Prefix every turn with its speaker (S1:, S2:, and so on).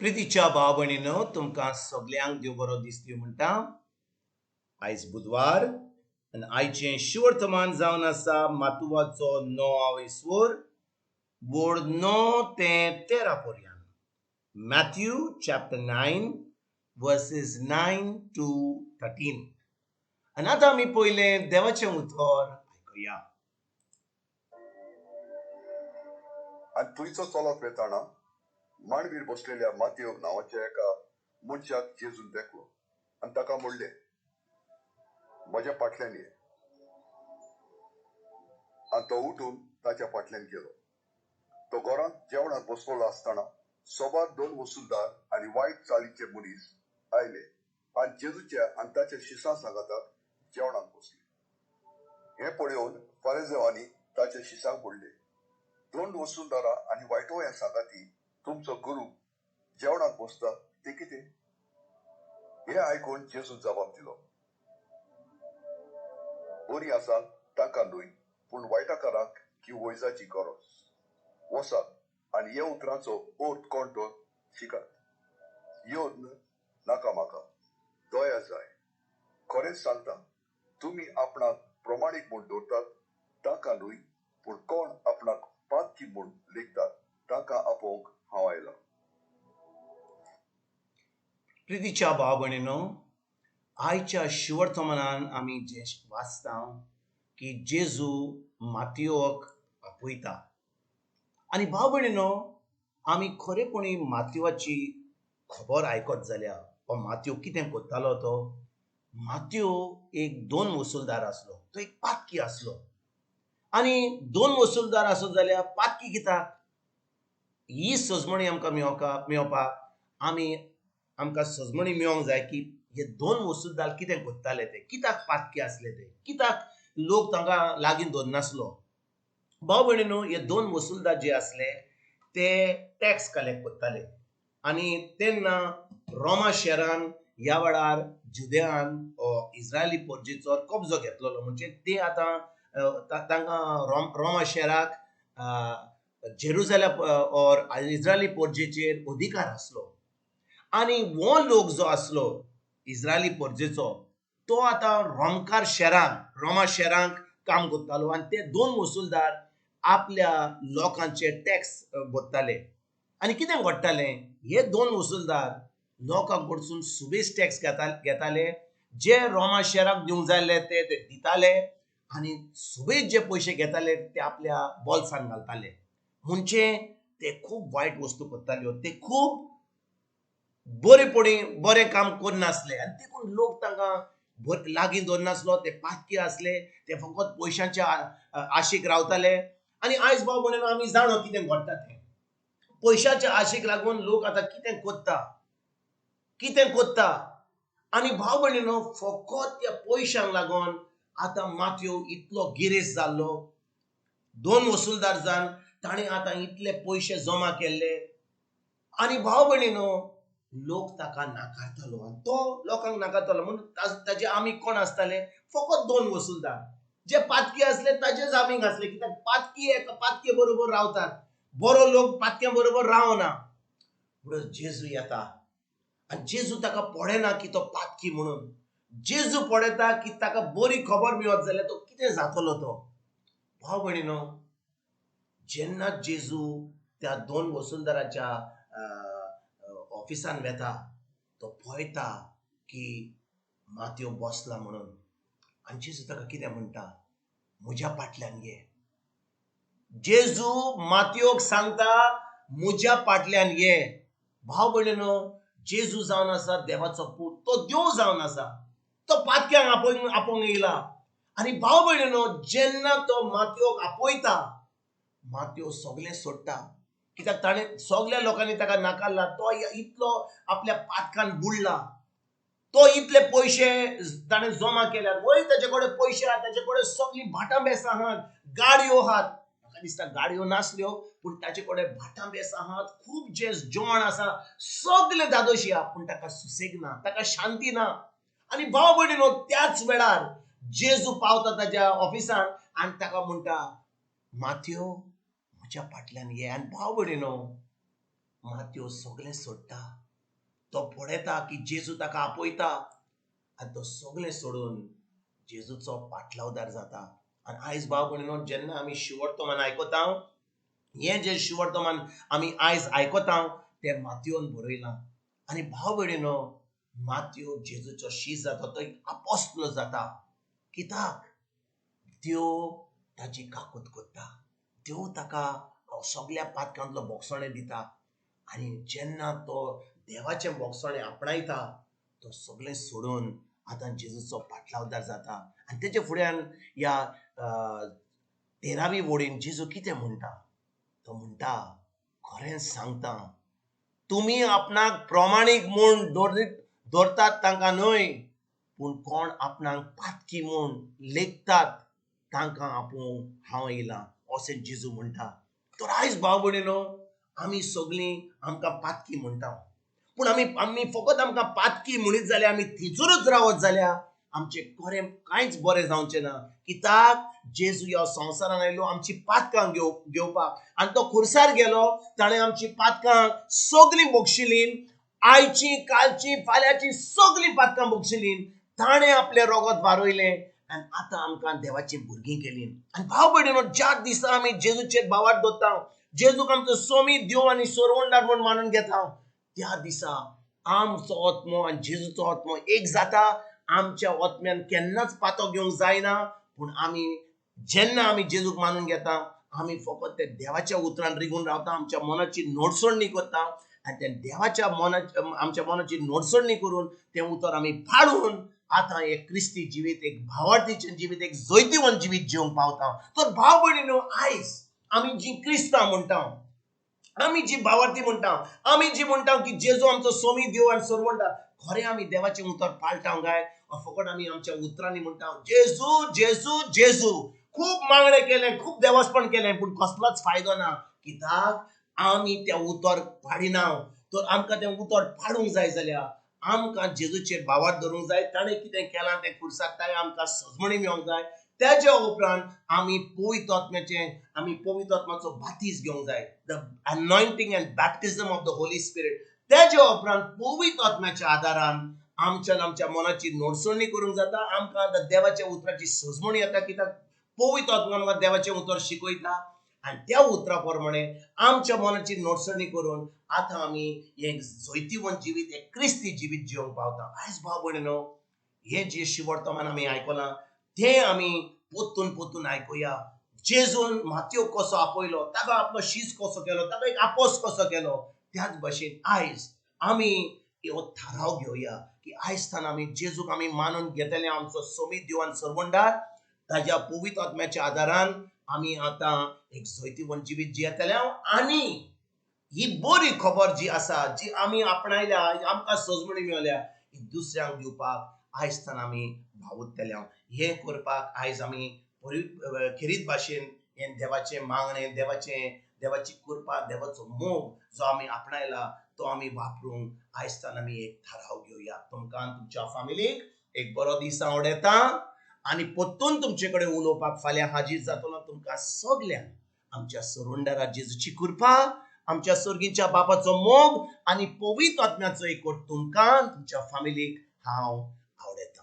S1: प्रितीच्या भाव भयणीनो तुमकां सगल्यांक देव बरो दीस दिवं म्हणटा. आयज बुधवार आनी आयचें शिवर्तमान जावन आसा मातुवाचो 9 स्वर बोर्ड 9 ते 13 पर्यंत. Matthew chapter 9 versus 9 to 13. आनी आतां आमी पयलें देवाचें उतर आयकुया.
S2: आनी थंयचो चलत वेताना मांडवीर बसलेल्या मातयेव नांवाच्या एका मनशाक जेजून देखलो आनी ताका म्हणलें, म्हज्या फाटल्यान ये. आनी तो उठून ताच्या फाटल्यान गेलो. तो घरांत जेवणाक बसलेलो आसतना सोबार 2 वसूलदार आनी वायट चालीचे मनीस आयले आनी जेजूच्या आनी ताच्या शिसां सांगाताक जेवणाक बसले. हें पळयोवन फारिसेवांनी ताच्या शिसांक म्हणलें, 2 वसूलदारां आनी वायटोळ्या सांगाती तुमचो गुरू जेवणाक बसता ते कितें? हें आयकून जेजून जबाब दिलो, बरी आसा तांकां न्हय पूण वायटाकारांक ही वैजाची गरज. वसात आनी हे उतरांचो अर्थ कोण तो शिकात. योद्न नाका म्हाका, दया जाय. खरेंच सांगता, तुमी आपणाक प्रमाणीक म्हूण दवरतात तांकां न्हय पूण कोण आपणाक पातकी म्हूण लेखतात तांकां आपोवंक हांव आयला.
S1: प्रितीच्या भाव भयणीनो, आयच्या शिवर्तमानान आमी जे वाचता की जेजू मातयेक आपयता. आनी भाव भयणीनो, आमी खरेपणी मातयेची खबर आयकत जाल्यार हो मातयो कितें करतालो तो. मातयो एक 2 वसूलदार आसलो, तो एक पातकी आसलो. आनी 2 वसूलदार आसत जाल्यार पातकी कित्याक? ही सजमणी आमकां मेळोवपाक आमकां सजमणी मेळोंक जाय की हे 2 वसूलदार कितें करताले ते, कित्याक पातकी आसले ते, कित्याक लोक तांकां लागीं धरनासलो. भाव भयणीनो, हे 2 वसूलदार जे आसले ते टॅक्स कलेक्ट करताले. आनी तेन्ना रोमा शहरान ह्या वेळार जुदेयान इस्रायली पोर्जेचो कब्जो घेतलेलो. म्हणजे ते आतां तांकां रोमा शहराक जेरुसलेम और इस्रायली पोर्जेचेर अधिकार आसलो. आनी हो लोक जो आसलो इस्रायली पोर्जेचो तो आतां रोमा शहरांक काम करतालो. आनी ते 2 वसूलदार आपल्या लोकांचे टॅक्स भरताले. आनी कितें घडटालें, हे 2 वसूलदार लोकांक कडसून सुबेज टॅक्स घेताले. जे रोमा शहराक दिवंक जाय ते दिताले आनी सुबेज जे पयशे घेताले ते आपल्या बोल्सांत घालताले. म्हणजे ते खूब वायट वस्तू करताल्यो. ते खूब बरें काम करनासले आनी देखून लोक तांकां लागीं धरनासलो. ते पातकी आसले, ते फकत पयशांच्या आशेक रावताले. आनी आयज भाव भयणीनो आमी जाणो कितें घडटा तें. पयशांच्या आशेक लागून लोक आतां कितें कोत्ता. आनी भाव भयणीनो, फकत त्या पयशांक लागून आतां मातयो इतलो गिरेस्त जाल्लो. 2 वसूलदार जावन ताणें आतां इतले पयशे जमा केल्ले. आनी भाव भयणीनो, लोक ताका नाकारतालो आनी तो लोकांक नाकारतालो. म्हणून ताजे आमी कोण आसताले, फकत 2 वसूलदार. जे पातकी आसले ताजेच आमी आसले, कित्याक पातके बरोबर रावतात. बरो लोक पातक्या बरोबर रावना. म्हणून जेजू येता आनी जेजू ताका पळयना की तो पातकी म्हणून. जेजू पळयता की ताका बरी खबर मेळत जाल्यार तो कितें जातलो तो. भाव भयणीनो, जेन्ना जेजू त्या 2 वसूलदाराच्या ऑफिसान वेता, तो पळयता की मातयो बसला म्हणून. आनी जेजू ताका कितें म्हणटा, म्हज्या फाटल्यान ये. जेजू मातयोक सांगता, म्हज्या फाटल्यान ये. भाव भयणीनो, जेजू जावन आसा देवाचो पूत. तो देव जावन आसा. तो पातक्यांक आपोवंक येयला. आनी भाव भयणीनो, जेन्ना तो मातयोक आपयता, मातयो सगळें सोडटा. कित्याक ताणें सगळ्या लोकांनी ताका नाकारला. तो इतलो आपल्या पातकान बुडला. तो इतले पयशे ताणें जमा केल्यात. वय ताचे कडेन पयशे आहात, ताचे कडेन सगळी भाटां बेसां आहात, गाडयो आहात. म्हाका दिसता गाडयो नासल्यो पूण ताचे कडेन भाटां बेसां आहात. खूब जे जेवण आसा सगळें दादोशी आहा, पूण ताका सुसेग ना, ताका शांती ना. आनी भाव भयणीनो, त्याच वेळार जेजू पावता ताच्या ऑफिसान आनी ताका म्हणटा, मातयो म्हज्या फाटल्यान ये. आनी भाव भयणीनो, मातयो सगळें सोडटा. तो पळयता की जेजू ताका आपयता आनी तो सगळें सोडून जेजूचो पाटलावदार जाता. आनी आयज भाव भयणीनो, जेन्ना आमी शिवर्तमान आयकता, हे जे शिवर्तमान आमी आयज आयकता ते मातयोन बरयलां. आनी भाव भयणीनो, मातयो जेजूचो शीश जाता, तो एक आपोस्तल जाता. कित्याक देव ताची काकूट करता. देव ताका सगळ्या पातकांतलो बोगसणे दिता. आनी जेन्ना तो देवाचें बोगसणें आपणायता, तो सगळें सोडून आतां जेजूचो पाटलावदार जाता. आनी तेजे फुड्यान ह्या 13वी वडीन जेजू कितें म्हणटा? तो म्हणटा, खरें सांगता, तुमी आपणाक प्रमाणीक म्हूण दवरतात तांकां न्हय, पूण कोण आपणाक पातकी म्हूण लेखतात तांकां आपूं हांव येयलां, अशें जेजू म्हणटा. तर आयज भाव भयणीनो, आमी सगळीं आमकां पातकी म्हणटा. पूण आमी फकत आमकां पातकी म्हणीत जाल्यार, आमी थिचूरच रावत जाल्यार आमचें खरें कांयच बरें जावचें ना. कित्याक जेजू ह्या संवसारान आयलो आमची पातकां घेवपाक. आनी तो खुर्सार गेलो, ताणें आमची पातकां सगळीं बोगशिलीं. आयची, कालची, फाल्यांची सगळीं पातकां बोगशिलीं. ताणें आपलें रगत वारोयलें आनी आतां आमकां देवाची भुरगीं केलीं. आनी भाव भयणीनो, ज्या दिसा आमी जेजूचेर भावार्थ दवरता, जेजूक आमचो सोमी देव आनी सोरवंडार म्हूण मानून घेता, त्या दिसा आमचो आत्मो आनी जेजूचो आत्मो एक जाता. आमच्या आत्म्यान केन्नाच पातो घेवंक जायना. पूण जेन्ना आमी जेजूक मानून घेता, आमी फकत ते देवाच्या उतरान रिगून रावता, आमच्या मनाची नोडसोडणी करता. आनी ते देवाच्या आमच्या मनाची नोडसोडणी करून तें उतर आमी फाडून आतां एक क्रिस्ती जिवीत, एक भावार्थीचें जिवीत, एक जैतिवंत जिवीत जिवंक पावता. तर भाव भयणीनो, आयज आमी जी क्रिस्तांव म्हणटा, आमी जी भावार्थी म्हणटा, आमी जी म्हणटा की जेजू आमचो सोमी देव आनी सोरवंडार, खरें आमी देवाचें उतर पाळटा काय? फकत आमी आमच्या उतरांनी म्हणटा जेजू जेजू जेजू. खूब मागणे केले, खूब देवास्पण केलें, पूण कसलोच फायदो ना. कित्याक आमी तें उतर पाडिना. तर आमकां तें उतर पाडूंक जाय जाल्यार आमकां जेजूचेर भावार्थ धरूंक जाय. ताणें कितें केलां तें खुर्सार आमकां सजमणी मेळोंक जाय. त्याच्या उपरांत आमी पवित्र आत्म्याचो बातीस घेवंक जाय, the anointing and baptism of the Holy Spirit. त्याच्या उपरांत पवित्र आत्म्याच्या आदारान आमच्या मनाची नोडसोडणी करूंक जाता. आमकां देवाच्या उतराची सजमणी येता. कित्याक पवित्र आत्मा आमकां देवाचें उतर शिकयता. आनी त्या उतरा प्रमाणे आमच्या मनाची नोडसोडणी करून आतां आमी एक जैतिवंत जिवीत, एक क्रिस्ती जिवीत जिवंक पावता. आयज भाव भयणीनो, हे जे शिवर्तमान आमी आयकलां तें आमी पोत्तून आयकुया. जेजून मातयो कसो आपयलो, ताका आपलो शीस कसो केलो, ताका एक आपोस कसो केलो, त्याच भशेन आयज आमी हो थाराव घेवया की आयजतान आमी जेजूक आमी मानून घेतले आमचो सोमी देव आनी सोरवंडार. ताज्या पवित्र आत्म्याच्या आदारान आमी आतां एक जैतिवंत जिवीत जियेतले. आनी ही बरी खबर जी आसा, जी आमी आपणायल्या, आमकां सजमणी मेळ्ळ्या, ही दुसऱ्यांक दिवपाक आयजतान आमी भावुरतले. हे करपाक आयज आमी खेरीत भाशेन हे देवाचें मागणें, देवाची कृपा, देवाचो मोग जो आमी आपणायला, तो आमी वापरूंक आयजतान आमी एक थाराव घेवया. तुमकां तुमच्या फॅमिलीक एक बरो दीस हांव येता आनी परतून तुमचे कडेन उलोवपाक फाल्यां हाजीर जातलो. तुमकां सगल्यांक आमच्या सोरवंडारा जेजूची कृपा, आमच्या सर्गीच्या बापाचो मोग आनी पवित्र आत्म्याचो एकवट तुमकां तुमच्या फॅमिलीक हांव आवडयता.